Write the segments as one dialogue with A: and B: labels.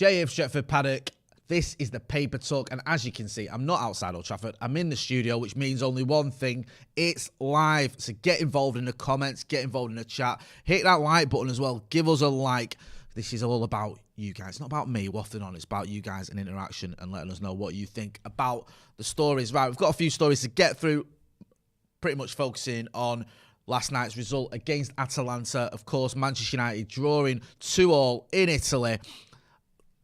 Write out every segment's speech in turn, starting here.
A: J.F. Stretford, Paddock. This is the Paper Talk, and as you can see, I'm not outside Old Trafford. I'm in the studio, which means only one thing. It's live. So get involved in the comments, get involved in the chat. Hit that like button as well. Give us a like. This is all about you guys. It's not about me wafting on. It's about you guys and interaction and letting us know what you think about the stories. Right, we've got a few stories to get through, pretty much focusing on last night's result against Atalanta. Of course, Manchester United drawing 2-2 in Italy.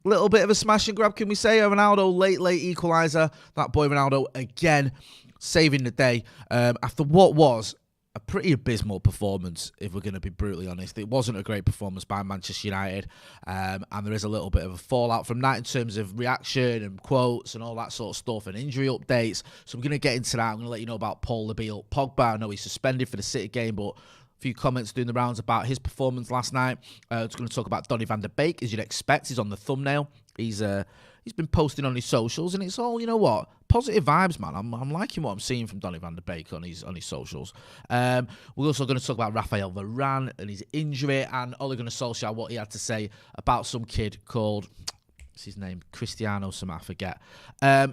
A: Little bit of a smash and grab, can we say? Ronaldo, late equaliser. That boy Ronaldo, again, saving the day. After what was a pretty abysmal performance, if we're going to be brutally honest. It wasn't a great performance by Manchester United. And there is a little bit of a fallout from that in terms of reaction and quotes and all that sort of stuff and injury updates. So we're going to get into that. I'm going to let you know about Paul Pogba. I know he's suspended for the City game, but a few comments doing the rounds about his performance last night. It's going to talk about Donny van de Beek, as you'd expect. He's on the thumbnail. He's been posting on his socials, and it's all, you know what, positive vibes, man. I'm liking what I'm seeing from Donny van de Beek on his socials. We're also going to talk about Rafael Varane and his injury, and Ole Gunnar Solskjaer, what he had to say about some kid called, what's his name, Cristiano, something I forget.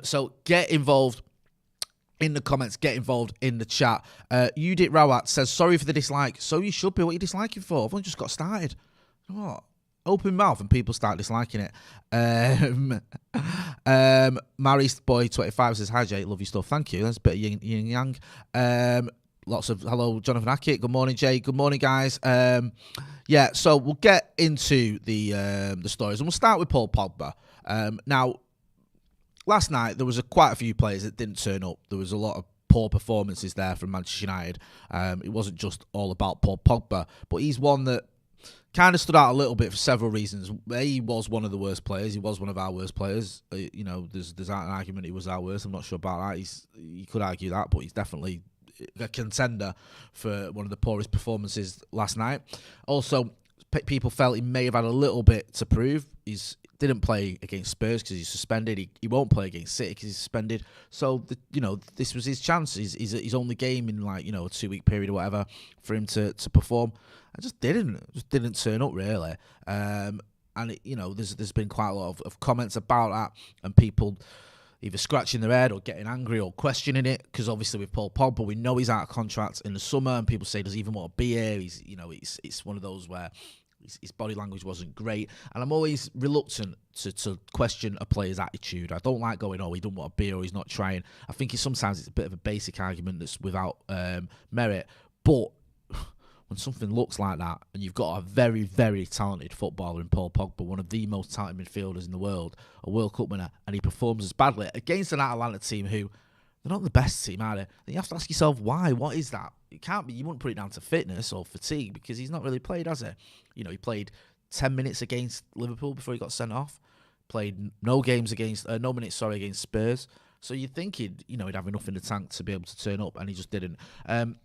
A: So get involved in the comments, get involved in the chat. Udit Rawat says, sorry for the dislike. So you should be. What are you disliking for? I've only just got started. What? Open mouth and people start disliking it. Maris Boy 25 says, hi Jay, love your stuff. Thank you. That's a bit of yin yang. Lots of hello, Jonathan Hackett. Good morning, Jay. Good morning, guys. Yeah, so we'll get into the stories, and we'll start with Paul Pogba. Now, last night there was quite a few players that didn't turn up. There was a lot of poor performances there from Manchester United. It wasn't just all about Paul Pogba, but he's one that kind of stood out a little bit for several reasons. He was one of the worst players. He was one of our worst players. You know, there's an argument he was our worst. I'm not sure about that. You could argue that, but he's definitely a contender for one of the poorest performances last night. Also, people felt he may have had a little bit to prove. He didn't play against Spurs because he's suspended. He won't play against City because he's suspended. So, this was his chance. His only game in, like, a 2-week period or whatever for him to perform. I just didn't turn up, really. And there's been quite a lot of comments about that, and people either scratching their head or getting angry or questioning it, because obviously with Paul Pogba, we know he's out of contract in the summer, and people say, does he even want to be here? It's one of those where his body language wasn't great, and I'm always reluctant to question a player's attitude. I don't like going, he don't want to be here, or he's not trying. I think sometimes it's a bit of a basic argument that's without merit, but when something looks like that, and you've got a very, very talented footballer in Paul Pogba, one of the most talented midfielders in the world, a World Cup winner, and he performs as badly against an Atalanta team who, they're not the best team, are they? Then you have to ask yourself, why? What is that? It can't be. You wouldn't put it down to fitness or fatigue, because he's not really played, has he? He played 10 minutes against Liverpool before he got sent off. Played no minutes against Spurs. So you'd think he'd have enough in the tank to be able to turn up, and he just didn't.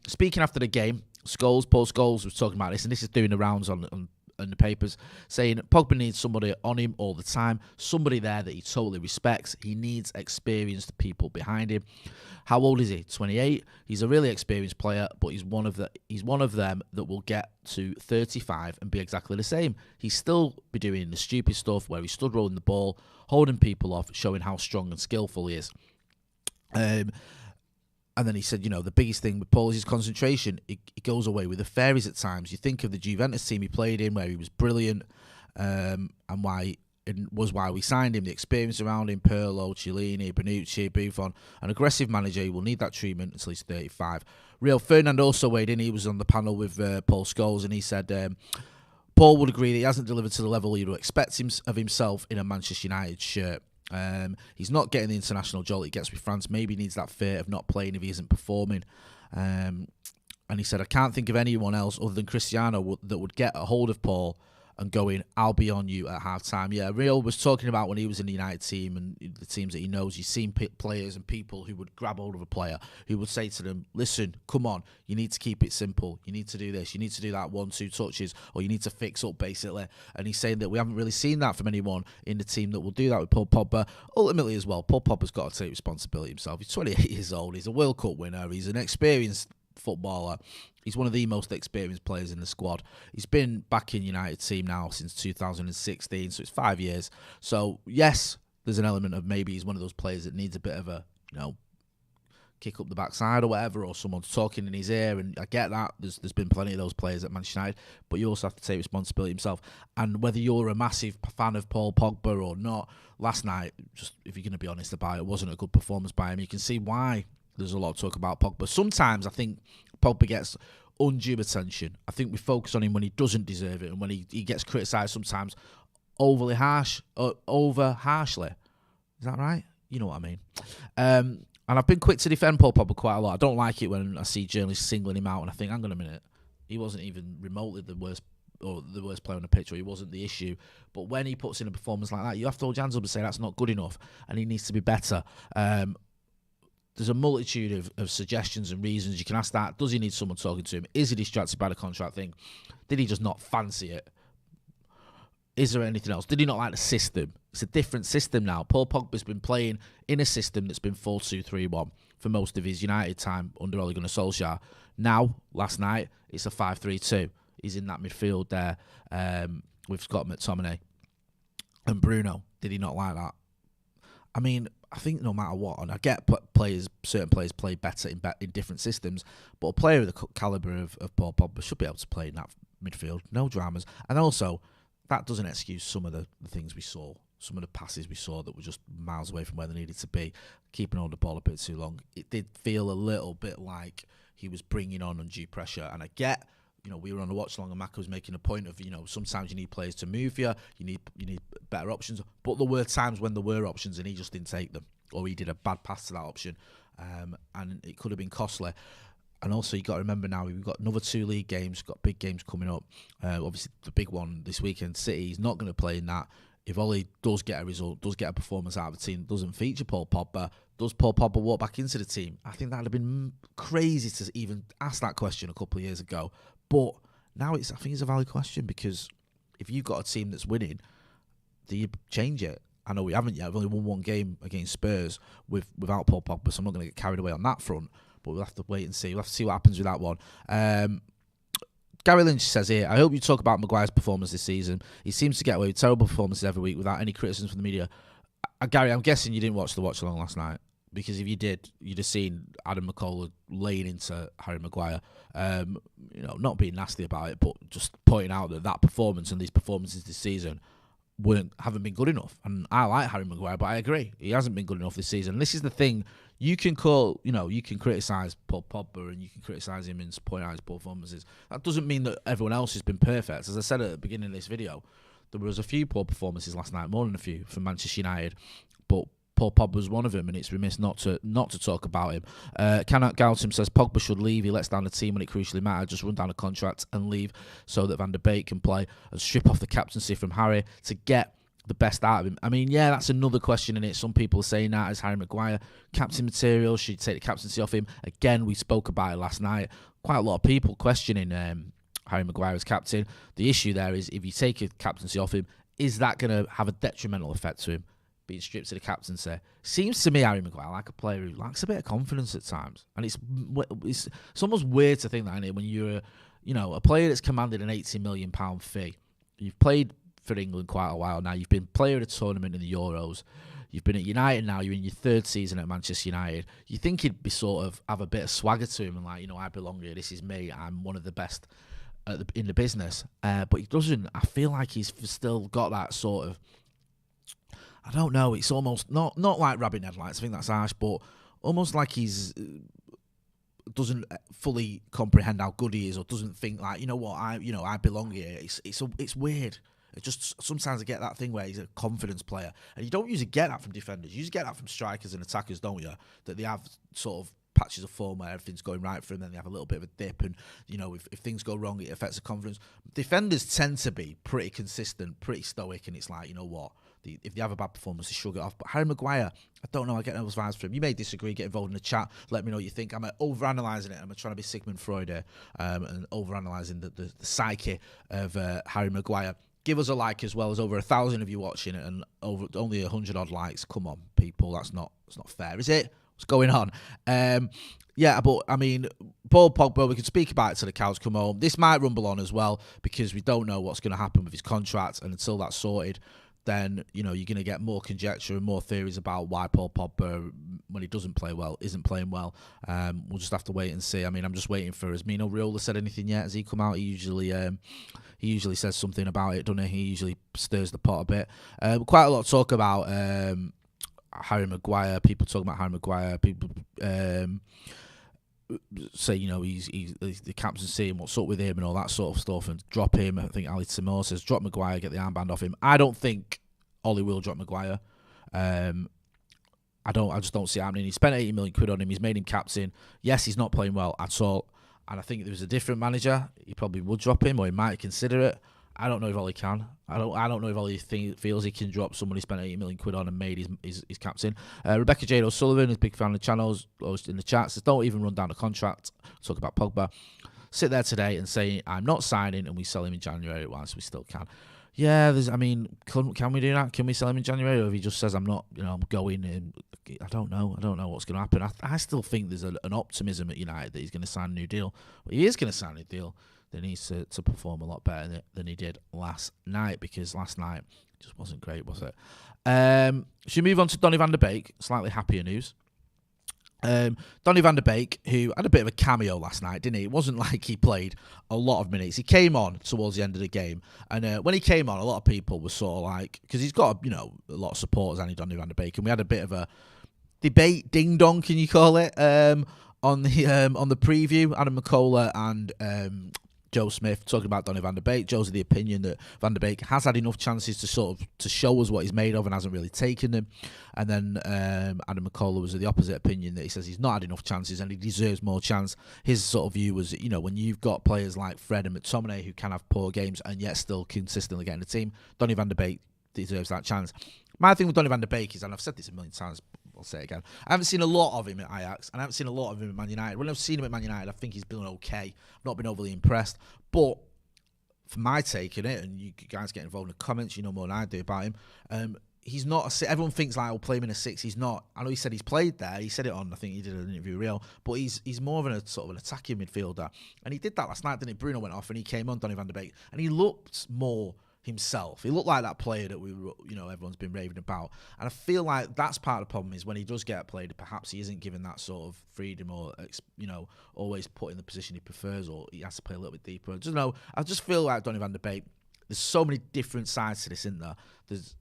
A: Speaking after the game, Paul Scholes was talking about this, and this is doing the rounds on the papers, saying Pogba needs somebody on him all the time, somebody there that he totally respects. He needs experienced people behind him. How old is he? 28. He's a really experienced player, but he's one of them that will get to 35 and be exactly the same. He's still be doing the stupid stuff where he stood rolling the ball, holding people off, showing how strong and skillful he is. And then he said, the biggest thing with Paul is his concentration. It goes away with the fairies at times. You think of the Juventus team he played in, where he was brilliant, and why we signed him. The experience around him, Pirlo, Chiellini, Bonucci, Buffon, an aggressive manager. He will need that treatment until he's 35. Rio Ferdinand also weighed in. He was on the panel with Paul Scholes, and he said Paul would agree that he hasn't delivered to the level he would expect of himself in a Manchester United shirt. He's not getting the international jolt he gets with France. Maybe he needs that fear of not playing if he isn't performing. And he said, I can't think of anyone else other than Cristiano that would get a hold of Paul and going, I'll be on you at half-time. Yeah, Real was talking about when he was in the United team and the teams that he knows, you've seen players and people who would grab hold of a player, who would say to them, listen, come on, you need to keep it simple. You need to do this. You need to do that 1-2 touches, or you need to fix up, basically. And he's saying that we haven't really seen that from anyone in the team that will do that with Paul Pogba. Ultimately as well, Paul Pogba's got to take responsibility himself. He's 28 years old. He's a World Cup winner. He's an experienced footballer. He's one of the most experienced players in the squad. He's been back in United team now since 2016, so it's 5 years. So, yes, there's an element of maybe he's one of those players that needs a bit of a, kick up the backside or whatever, or someone's talking in his ear, and I get that. There's been plenty of those players at Manchester United, but you also have to take responsibility himself. And whether you're a massive fan of Paul Pogba or not, last night, just if you're going to be honest about it, wasn't a good performance by him. You can see why there's a lot of talk about Pogba. Sometimes I think Pogba gets undue attention. I think we focus on him when he doesn't deserve it, and when he gets criticised sometimes overly harsh, over harshly. Is that right? You know what I mean. And I've been quick to defend Paul Pogba quite a lot. I don't like it when I see journalists singling him out and I think, hang on a minute, he wasn't even remotely the worst player on the pitch, or he wasn't the issue. But when he puts in a performance like that, you have to hold your hands up and say that's not good enough and he needs to be better. There's a multitude of suggestions and reasons you can ask that. Does he need someone talking to him? Is he distracted by the contract thing? Did he just not fancy it? Is there anything else? Did he not like the system? It's a different system now. Paul Pogba's been playing in a system that's been 4-2-3-1 for most of his United time under Ole Gunnar Solskjaer. Now, last night, it's a 5-3-2. He's in that midfield there with Scott McTominay and Bruno. Did he not like that? I mean, I think no matter what, and I get certain players play better in different systems, but a player of the calibre of Paul Pogba should be able to play in that midfield. No dramas. And also, that doesn't excuse some of the things we saw, some of the passes we saw that were just miles away from where they needed to be, keeping on the ball a bit too long. It did feel a little bit like he was bringing on undue pressure. And I get, we were on a watch long and Maka was making a point of, sometimes you need players to move you need better options. But there were times when there were options and he just didn't take them, or he did a bad pass to that option, and it could have been costly. And also, you've got to remember now, we've got another 2 league games, got big games coming up. Obviously, the big one this weekend, City, he's not going to play in that. If Ole does get a result, does get a performance out of the team, doesn't feature Paul Pogba, does Paul Pogba walk back into the team? I think that would have been crazy to even ask that question a couple of years ago. But now I think it's a valid question, because if you've got a team that's winning, do you change it? I know we haven't yet. We've only won 1 game against Spurs without Paul Pogba, so I'm not going to get carried away on that front. But we'll have to wait and see. We'll have to see what happens with that one. Gary Lynch says here, I hope you talk about Maguire's performance this season. He seems to get away with terrible performances every week without any criticism from the media. Gary, I'm guessing you didn't watch the watch along last night, because if you did, you'd have seen Adam McCullough laying into Harry Maguire. Not being nasty about it, but just pointing out that performance and these performances this season haven't been good enough. And I like Harry Maguire, but I agree, he hasn't been good enough this season. And this is the thing. You can you can criticise Paul Pogba and you can criticise him and point out his performances. That doesn't mean that everyone else has been perfect. As I said at the beginning of this video, there was a few poor performances last night, more than a few, from Manchester United, but Paul Pogba was one of them, and it's remiss not to talk about him. Cannot Gautam says Pogba should leave. He lets down the team when it crucially matters. Just run down a contract and leave so that Van der Beek can play, and strip off the captaincy from Harry to get the best out of him. I mean, yeah, that's another question in it. Some people are saying that as Harry Maguire captain material, should take the captaincy off him. Again, we spoke about it last night. Quite a lot of people questioning Harry Maguire as captain. The issue there is, if you take a captaincy off him, is that going to have a detrimental effect to him being stripped to the captaincy? Seems to me Harry Maguire like a player who lacks a bit of confidence at times, and it's almost weird to think that, isn't it, when you're a player that's commanded an £80 million fee. You've played for England quite a while now. You've been player of the tournament in the Euros. You've been at United now. You're in your 3rd season at Manchester United. You think he'd be have a bit of swagger to him and I belong here. This is me. I'm one of the best in the business. But he doesn't. I feel like he's still got that sort of, I don't know. It's almost not like rabbit headlights. I think that's harsh, but almost like he's doesn't fully comprehend how good he is, or doesn't think like, I belong here. It's weird. It just, sometimes I get that thing where he's a confidence player, and you don't usually get that from defenders. You usually get that from strikers and attackers, don't you? That they have sort of patches of form where everything's going right for them, then they have a little bit of a dip, and if things go wrong, it affects the confidence. Defenders tend to be pretty consistent, pretty stoic, and it's like, if they have a bad performance, they shrug it off. But Harry Maguire, I don't know, I get those vibes from him. You may disagree, get involved in the chat, let me know what you think. I'm overanalyzing it. I'm trying to be Sigmund Freud here, and overanalyzing the psyche of Harry Maguire. Give us a like as well. As over 1,000 of you watching it, and over only 100 odd likes. Come on, people, that's not fair, is it? What's going on? Yeah, but I mean, Paul Pogba, we could speak about it till the cows come home. This might rumble on as well because we don't know what's going to happen with his contract, and until that's sorted, then you're going to get more conjecture and more theories about why Paul Pogba, when he doesn't play well, isn't playing well. We'll just have to wait and see. I mean, I'm just waiting for, has Mino Raiola said anything yet? Has he come out? He usually says something about it, doesn't he? He usually stirs the pot a bit. Quite a lot of talk about Harry Maguire. People talking about Harry Maguire. People say, he's the captaincy and what's up with him and all that sort of stuff, and drop him. I think Ali Timor says drop Maguire, get the armband off him. I don't think Ollie will drop Maguire. I just don't see it happening. He spent 80 million quid on him. He's made him captain. Yes, he's not playing well at all. And I think if there was a different manager, he probably would drop him, or he might consider it. I don't know if Ollie can. I don't know if Ollie feels he can drop someone he spent 80 million quid on and made his captain. Rebecca Jade O'Sullivan is a big fan of the channels, in the chat, says don't even run down the contract. Talk about Pogba. Sit there today and say I'm not signing, and we sell him in January whilst we still can. Yeah, can we do that? Can we sell him in January? Or if he just says I'm not, I'm going, and I don't know. I don't know what's going to happen. I still think there's an optimism at United that he's going to sign a new deal. But he is going to sign a new deal. Then he needs to perform a lot better than he did last night, because last night just wasn't great, was it? Should we move on to Donny van de Beek? Slightly happier news. Donny van de Beek, who had a bit of a cameo last night, didn't he? It wasn't like he played a lot of minutes. He came on towards the end of the game, and when he came on, a lot of people were sort of like, because he's got a lot of supporters, Donny van de Beek, and we had a bit of a debate, ding dong, can you call it, on the preview. Adam McCullough and Joe Smith talking about Donny van de Beek. Joe's of the opinion that Van de Beek has had enough chances to show us what he's made of and hasn't really taken them. And then Adam McCullough was of the opposite opinion, that he says he's not had enough chances and he deserves more chance. His sort of view was, when you've got players like Fred and McTominay who can have poor games and yet still consistently get in the team, Donny van de Beek deserves that chance. My thing with Donny van de Beek is, and I've said this a million times, I'll say it again, I haven't seen a lot of him at Ajax, and I haven't seen a lot of him at Man United. When I've seen him at Man United, I think he's been okay. I've not been overly impressed. But for my take in it, and you guys get involved in the comments, you know more than I do about him, he's not everyone thinks like, I'll play him in a 6. He's not. I know he said he's played there. He said it on, I think he did an interview with Real, but he's more of a sort of an attacking midfielder. And he did that last night, didn't he? Bruno went off and he came on, Donny van de Beek, and he looked more himself. He looked like that player that everyone's been raving about, and I feel like that's part of the problem, is when he does get played, perhaps he isn't given that sort of freedom, or always put in the position he prefers, or he has to play a little bit deeper. I just feel like Donny van de Beek, there's so many different sides to this, isn't there? There's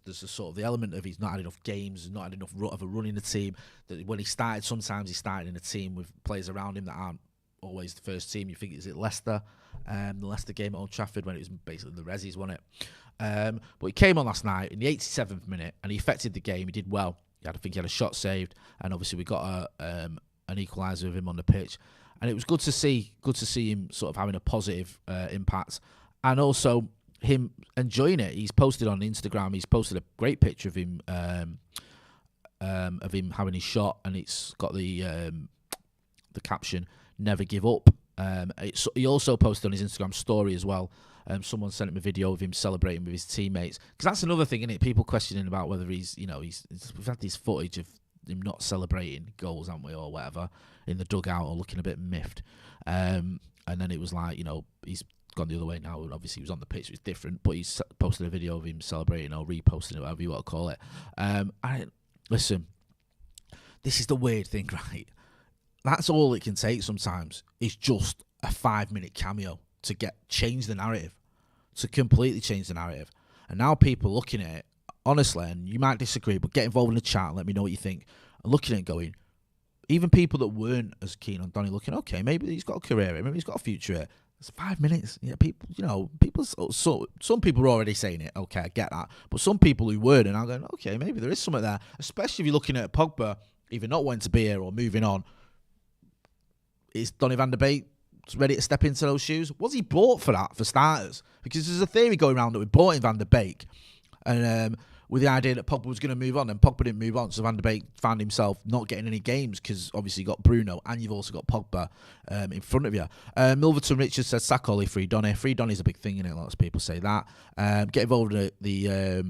A: a sort of the element of he's not had enough games, he's not had enough of a run in the team. That when he started, sometimes he started in a team with players around him that aren't always the first team. You think, is it Leicester? The Leicester game at Old Trafford, when it was basically the Rezzies, wasn't it? But he came on last night in the 87th minute and he affected the game. He did well. I think he had a shot saved, and obviously we got an equaliser with him on the pitch, and it was good to see him sort of having a positive impact, and also him enjoying it. He's posted on Instagram. He's posted a great picture of him having his shot, and it's got the caption "Never give up." He also posted on his Instagram story as well. Someone sent him a video of him celebrating with his teammates, because that's another thing, isn't it? People questioning about whether we've had this footage of him not celebrating goals, haven't we, or whatever, in the dugout, or looking a bit miffed. And then it was like, he's gone the other way now. Obviously, he was on the pitch, it was different, but he's posted a video of him celebrating, or reposting it, whatever you want to call it. Listen, this is the weird thing, right? That's all it can take sometimes, is just a 5-minute cameo to change the narrative, to completely change the narrative. And now people looking at it, honestly, and you might disagree, but get involved in the chat and let me know what you think. And looking at it going, even people that weren't as keen on Donny, looking, okay, maybe he's got a career here, maybe he's got a future here. It's 5 minutes. Yeah, some people were already saying it. Okay, I get that. But some people who weren't, and I'm going, okay, maybe there is something there. Especially if you're looking at Pogba, either not wanting to be here or moving on. Is Donny van de Beek ready to step into those shoes? Was he bought for that, for starters? Because there's a theory going around that we bought in Van de Beek, and with the idea that Pogba was going to move on, and Pogba didn't move on, so Van de Beek found himself not getting any games, because obviously you got Bruno and you've also got Pogba in front of you. Milverton Richards says, sack Ollie, free Donny. Free Donny's a big thing, innit? Lots of people say that. Get involved in the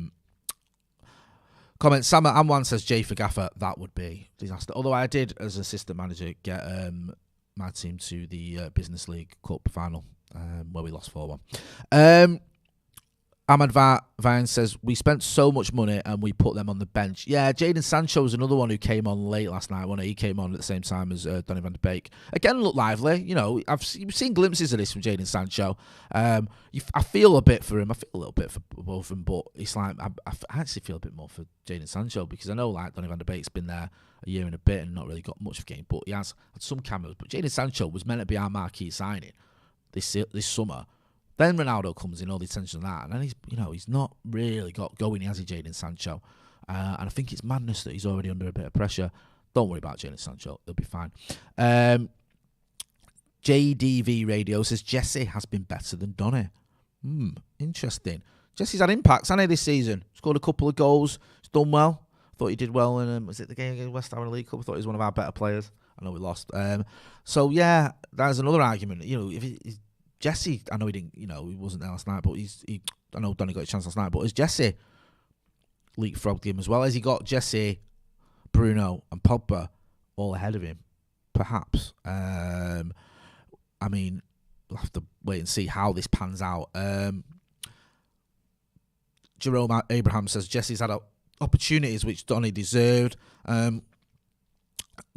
A: Comment, Sam Amwan says, Jay for Gaffer, that would be disaster. Although I did, as assistant manager, get my team to the Business League Cup final, where we lost 4-1. Ahmad Vine says, we spent so much money and we put them on the bench. Yeah, Jadon Sancho was another one who came on late last night. He came on at the same time as Donny van de Beek. Again, looked lively. You know, you've seen glimpses of this from Jadon Sancho. I feel a bit for him. I feel a little bit for both of them, but it's like I actually feel a bit more for Jadon Sancho because I know like Donny van de Beek's been there a year and a bit and not really got much of a game, but he has had some cameos. But Jadon Sancho was meant to be our marquee signing this summer. Then Ronaldo comes in, all the attention on that, and then he's not really got going, has he, Jadon Sancho? And I think it's madness that he's already under a bit of pressure. Don't worry about Jadon Sancho; he'll be fine. JDV Radio says Jesse has been better than Donny. Interesting. Jesse's had impacts, hasn't he, this season? Scored a couple of goals. He's done well. Thought he did well in was it the game against West Ham in the League Cup? I thought he was one of our better players. I know we lost. So yeah, that's another argument. You know, if Jesse, I know he didn't, he wasn't there last night, but I know Donny got a chance last night, but has Jesse leapfrogged him as well? Has he got Jesse, Bruno and Pogba all ahead of him? Perhaps. I mean, we'll have to wait and see how this pans out. Jerome Abraham says Jesse's had opportunities which Donny deserved.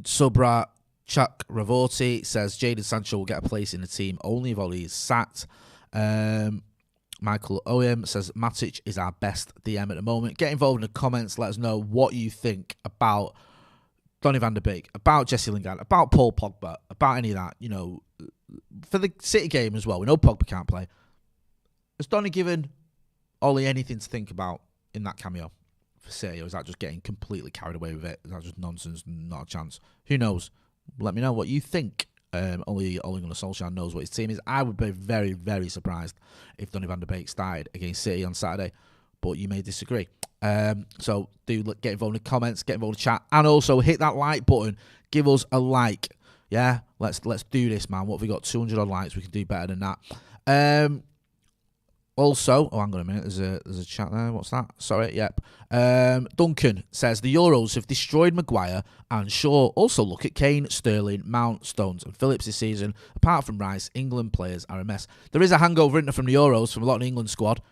A: Subra Chuck Ravorti says Jadon Sancho will get a place in the team only if Oli is sacked. Michael Oem says Matic is our best DM at the moment. Get involved in the comments. Let us know what you think about Donny van de Beek, about Jesse Lingard, about Paul Pogba, about any of that. You know, for the City game as well. We know Pogba can't play. Has Donny given Oli anything to think about in that cameo for City, or is that just getting completely carried away with it? Is that just nonsense? Not a chance. Who knows? Let me know what you think. Ole Gunnar Solskjaer knows what his team is. I would be very, very surprised if Donny van de Beek started against City on Saturday, but you may disagree. So do get involved in the comments, get involved in the chat, and also hit that like button. Give us a like. Yeah, let's do this, man. What have we got? 200 odd likes. We can do better than that. Also, hang on a minute. There's a chat there. What's that? Sorry. Yep. Duncan says the Euros have destroyed Maguire and Shaw. Also, look at Kane, Sterling, Mount, Stones, and Phillips this season. Apart from Rice, England players are a mess. There is a hangover in from the Euros from a lot of the England squad.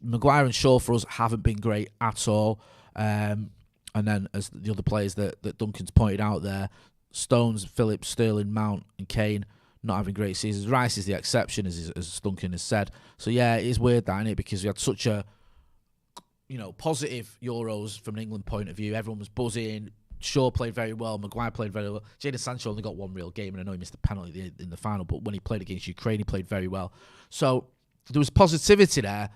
A: Maguire and Shaw for us haven't been great at all. And then as the other players that Duncan's pointed out there, Stones, Phillips, Sterling, Mount, and Kane. Not having great seasons. Rice is the exception, as Duncan has said. So yeah, it is weird that, isn't it? Because we had such a, positive Euros from an England point of view. Everyone was buzzing. Shaw played very well. Maguire played very well. Jadon Sancho only got one real game, and I know he missed a penalty in the final. But when he played against Ukraine, he played very well. So there was positivity there,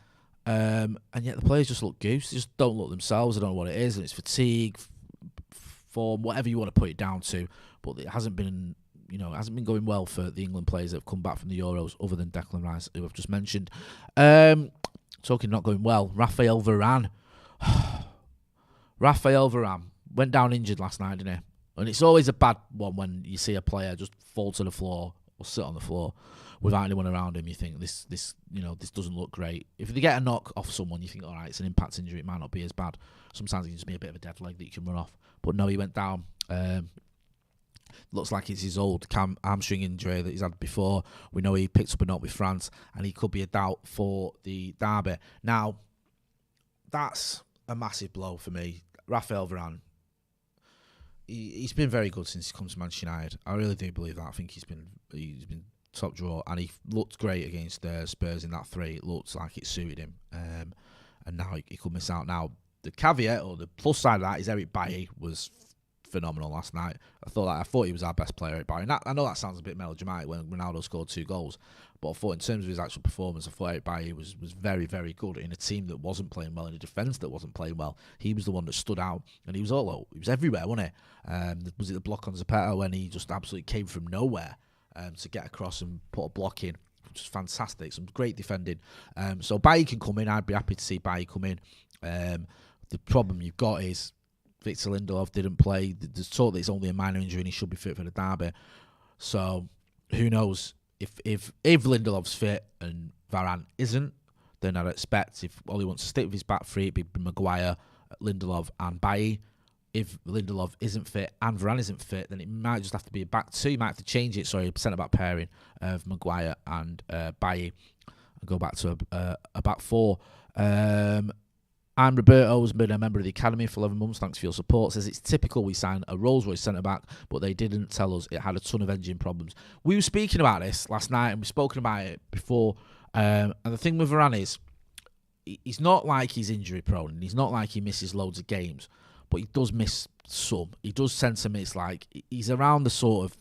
A: and yet the players just look goose. They just don't look themselves. I don't know what it is, and it's fatigue, form, whatever you want to put it down to. But it hasn't been. It hasn't been going well for the England players that have come back from the Euros, other than Declan Rice, who I've just mentioned. Talking not going well, Raphael Varane. Raphael Varane went down injured last night, didn't he? And it's always a bad one when you see a player just fall to the floor or sit on the floor without anyone around him. You think this doesn't look great. If they get a knock off someone, you think, all right, it's an impact injury. It might not be as bad. Sometimes it can just be a bit of a dead leg that you can run off. But no, he went down. Looks like it's his old hamstring injury that he's had before. We know he picked up a knock with France, and he could be a doubt for the derby. Now, that's a massive blow for me. Raphael Varane, he's been very good since he comes to Manchester United. I really do believe that. I think he's been top draw, and he looked great against Spurs in that 3. It looks like it suited him, and now he could miss out. Now, the caveat or the plus side of that is Eric Bailly was phenomenal last night. I thought he was our best player, Eric Bailly. I know that sounds a bit melodramatic when Ronaldo scored 2 goals, but I thought in terms of his actual performance, I thought Eric Bailly was very, very good in a team that wasn't playing well, in a defence that wasn't playing well. He was the one that stood out, and he was everywhere, wasn't he? Was it the block on Zapata when he just absolutely came from nowhere to get across and put a block in? Which was fantastic. Some great defending. So Bailly can come in. I'd be happy to see Bailly come in. The problem you've got is Victor Lindelof didn't play. There's talk that it's only a minor injury and he should be fit for the derby. So who knows if Lindelof's fit and Varane isn't, then I'd expect if Ollie wants to stick with his back three, it'd be Maguire, Lindelof and Bailly. If Lindelof isn't fit and Varane isn't fit, then it might just have to be a back two. You might have to change it. Sorry, centre-back pairing of Maguire and Bailly, and go back to a back four. And Roberto's been a member of the academy for 11 months. Thanks for your support. Says it's typical we sign a Rolls-Royce centre-back, but they didn't tell us it had a ton of engine problems. We were speaking about this last night, and we've spoken about it before. And the thing with Varane is, he's not like he's injury prone, and he's not like he misses loads of games, but he does miss some. He does tend to miss, like, he's around the sort of,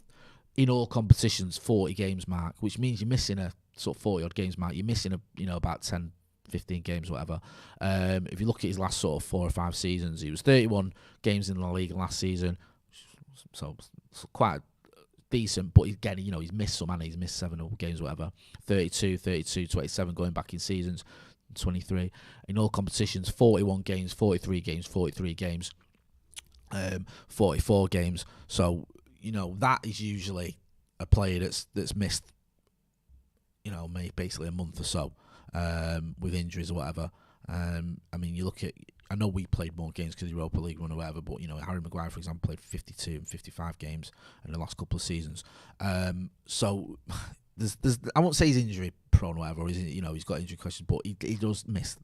A: in all competitions, 40 games mark, which means you're missing a sort of 40-odd games mark. You're missing about 10, 15 games, whatever. If you look at his last sort of 4 or 5 seasons, he was 31 games in the league last season, so quite decent, but again, he's missed some, and he's missed 7 games, whatever. 32, 27 going back in seasons, 23. In all competitions, 41 games, 43 games, 43 games, 44 games. So, that is usually a player that's missed, basically a month or so. With injuries or whatever. You look at, I know we played more games because of the Europa League run or whatever, but Harry Maguire, for example, played 52 and 55 games in the last couple of seasons. So there's I won't say he's injury prone or whatever, or he's got injury questions, but he does miss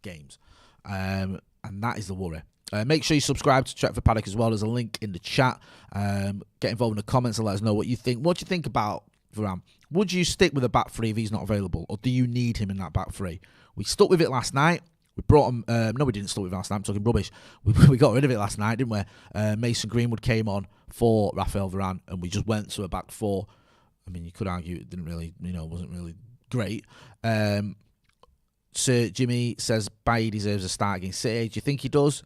A: games, and that is the worry. Make sure you subscribe to Stretford Paddock as well. There's a link in the chat. Get involved in the comments and let us know what you think. What do you think about Varane? Would you stick with a back three if he's not available, or do you need him in that back three? We stuck with it last night. We brought him. No, we didn't stick with it last night. I'm talking rubbish. We got rid of it last night, didn't we? Mason Greenwood came on for Raphael Varane, and we just went to a back four. You could argue it didn't really, wasn't really great. Sir Jimmy says Bailly deserves a start against City. Do you think he does?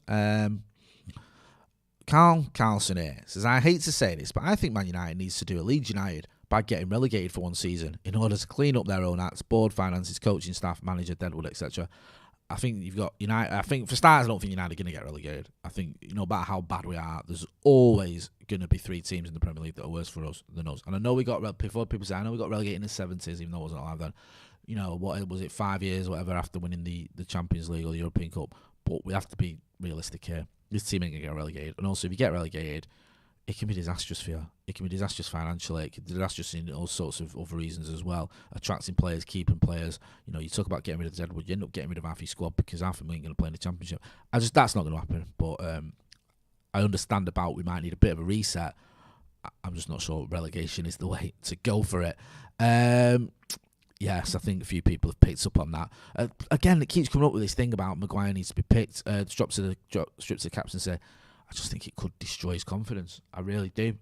A: Carlson here says, I hate to say this, but I think Man United needs to do a Leeds United by getting relegated for one season in order to clean up their own acts, board, finances, coaching staff, manager, Deadwood, etc. I think you've got United. I think for starters, I don't think United are going to get relegated. I think, no matter how bad we are, there's always going to be 3 teams in the Premier League that are worse for us than us. And I know we got, before people say, I know we got relegated in the 70s, even though it wasn't alive then. What was it, 5 years or whatever after winning the Champions League or the European Cup. But we have to be realistic here. This team ain't going to get relegated. And also, if you get relegated, it can be disastrous for you. It can be disastrous financially. It can be disastrous in all sorts of other reasons as well. Attracting players, keeping players. You talk about getting rid of Deadwood, you end up getting rid of half your squad because half of them ain't going to play in the Championship. That's not going to happen. But I understand about we might need a bit of a reset. I'm just not sure relegation is the way to go for it. Yes, I think a few people have picked up on that. Again, it keeps coming up with this thing about Maguire needs to be picked. Strips to the caps and say, I just think it could destroy his confidence. I really do.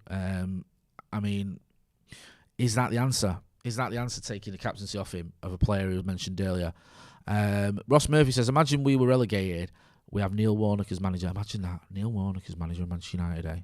A: Is that the answer? Is that the answer, taking the captaincy off him, of a player who was mentioned earlier? Ross Murphy says, imagine we were relegated. We have Neil Warnock as manager. Imagine that. Neil Warnock as manager of Manchester United, eh?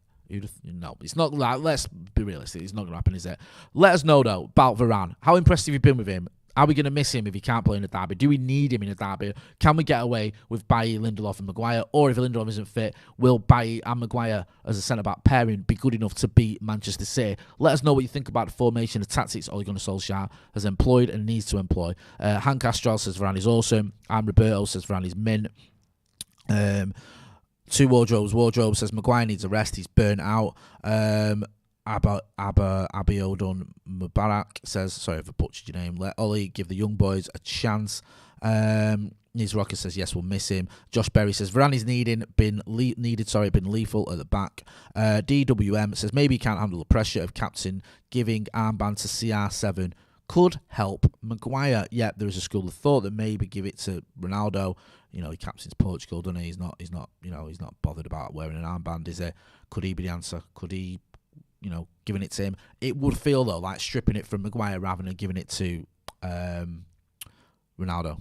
A: No, it's not like, let's be realistic. It's not going to happen, is it? Let us know, though, about Varane. How impressed have you been with him? Are we going to miss him if he can't play in a derby? Do we need him in a derby? Can we get away with Bailly, Lindelof and Maguire? Or if Lindelof isn't fit, will Bailly and Maguire as a centre-back pairing be good enough to beat Manchester City? Let us know what you think about the formation, the tactics Ole Gunnar Solskjaer has employed and needs to employ. Hank Astral says Varane is awesome. And Roberto says Varane is mint. Two Wardrobes. Wardrobe says Maguire needs a rest. He's burnt out. Abiodun Mubarak says, sorry if I butchered your name, let Ollie give the young boys a chance. Niz Rocker says, yes, we'll miss him. Josh Berry says, Varane is been lethal at the back. DWM says, maybe he can't handle the pressure of captain giving armband to CR7 could help Maguire. Yeah, there is a school of thought that maybe give it to Ronaldo. He captains Portugal, doesn't he? He's not bothered about wearing an armband, is it? Could he be the answer? Could he, giving it to him? It would feel, though, like stripping it from Maguire rather than giving it to Ronaldo.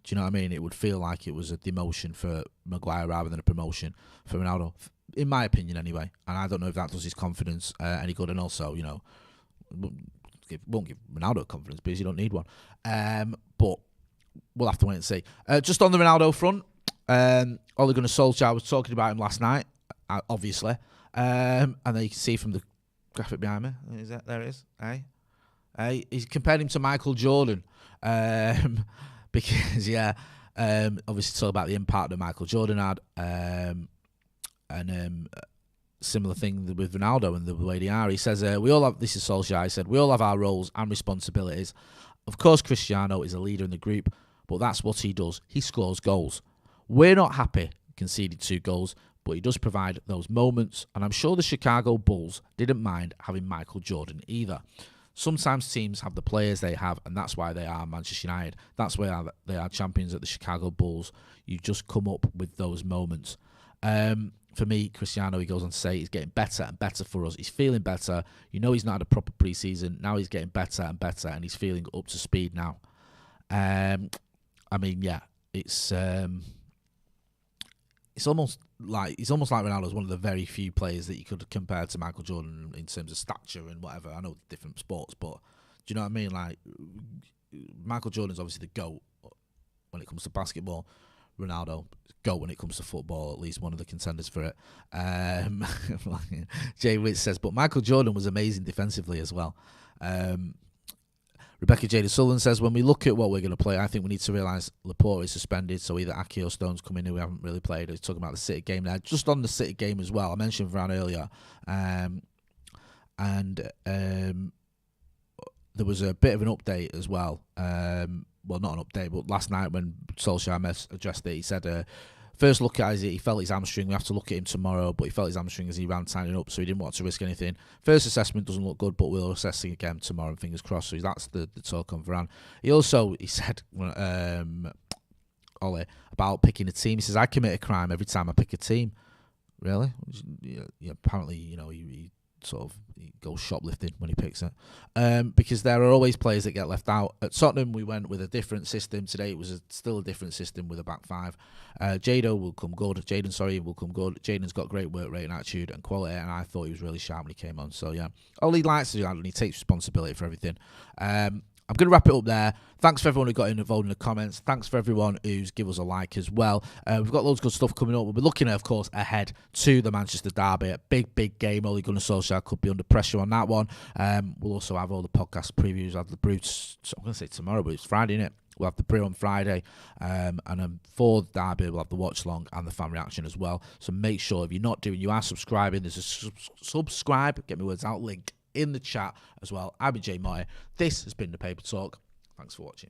A: Do you know what I mean? It would feel like it was a demotion for Maguire rather than a promotion for Ronaldo, in my opinion, anyway. And I don't know if that does his confidence any good. And also, won't give Ronaldo confidence because you don't need one. But we'll have to wait and see. Just on the Ronaldo front, Ole Gunnar Solskjaer was talking about him last night, obviously. And then you can see from the graphic behind me, there it is. He's compared him to Michael Jordan. Because, Obviously, talk about the impact that Michael Jordan had, and similar thing with Ronaldo and the way they are. He says, we all have, this is Solskjaer, he said, we all have our roles and responsibilities. Of course, Cristiano is a leader in the group, but that's what he does. He scores goals. We're not happy conceding 2 goals, but he does provide those moments, and I'm sure the Chicago Bulls didn't mind having Michael Jordan either. Sometimes teams have the players they have, and that's why they are Manchester United. That's why they are champions at the Chicago Bulls. You just come up with those moments. For me, Cristiano, he goes on to say, he's getting better and better for us. He's feeling better. You know, he's not had a proper pre-season. Now he's getting better and better, and he's feeling up to speed now. I mean, yeah, it's almost like Ronaldo's one of the very few players that you could compare to Michael Jordan in terms of stature and whatever. I know different sports, but do you know what I mean? Like, Michael Jordan's obviously the GOAT when it comes to basketball. Ronaldo, GOAT when it comes to football, at least one of the contenders for it. Jay Witt says, but Michael Jordan was amazing defensively as well. Rebecca Jada Sullivan says, when we look at what we're going to play, I think we need to realise Laporte is suspended, so either Aki or Stones come in who we haven't really played. He's talking about the City game there. Just on the City game as well, I mentioned Varane earlier, and there was a bit of an update as well. Well, not an update, but last night when Solskjaer addressed it, he said, first look at it, he felt his hamstring. We have to look at him tomorrow, but he felt his hamstring as he ran signing up, so he didn't want to risk anything. First assessment doesn't look good, but we'll assess it again tomorrow, and fingers crossed. So that's the talk on Varane. He said, Ollie, about picking a team. He says, I commit a crime every time I pick a team. Really? Yeah, apparently, you know, he goes shoplifting when he picks it, because there are always players that get left out. At Tottenham, we went with a different system. Today, it was still a different system with a back 5. Jaden will come good. Jaden's got great work rate and attitude and quality, and I thought he was really sharp when he came on. So yeah, all he likes to do, and he takes responsibility for everything. I'm going to wrap it up there. Thanks for everyone who got involved in the comments. Thanks for everyone who's give us a like as well. We've got loads of good stuff coming up. We'll be looking, of course, ahead to the Manchester derby. A big game. Ole Gunnar Solskjaer could be under pressure on that one. We'll also have all the podcast previews. We'll have the brew. I'm going to say tomorrow, but it's Friday, isn't it? We'll have the brew on Friday. And for the derby, we'll have the watch long and the fan reaction as well. So make sure, if you're not doing, you are subscribing. There's a subscribe, get my words out, link in the chat as well. I've been Jay Moyer. This has been the Paper Talk. Thanks for watching.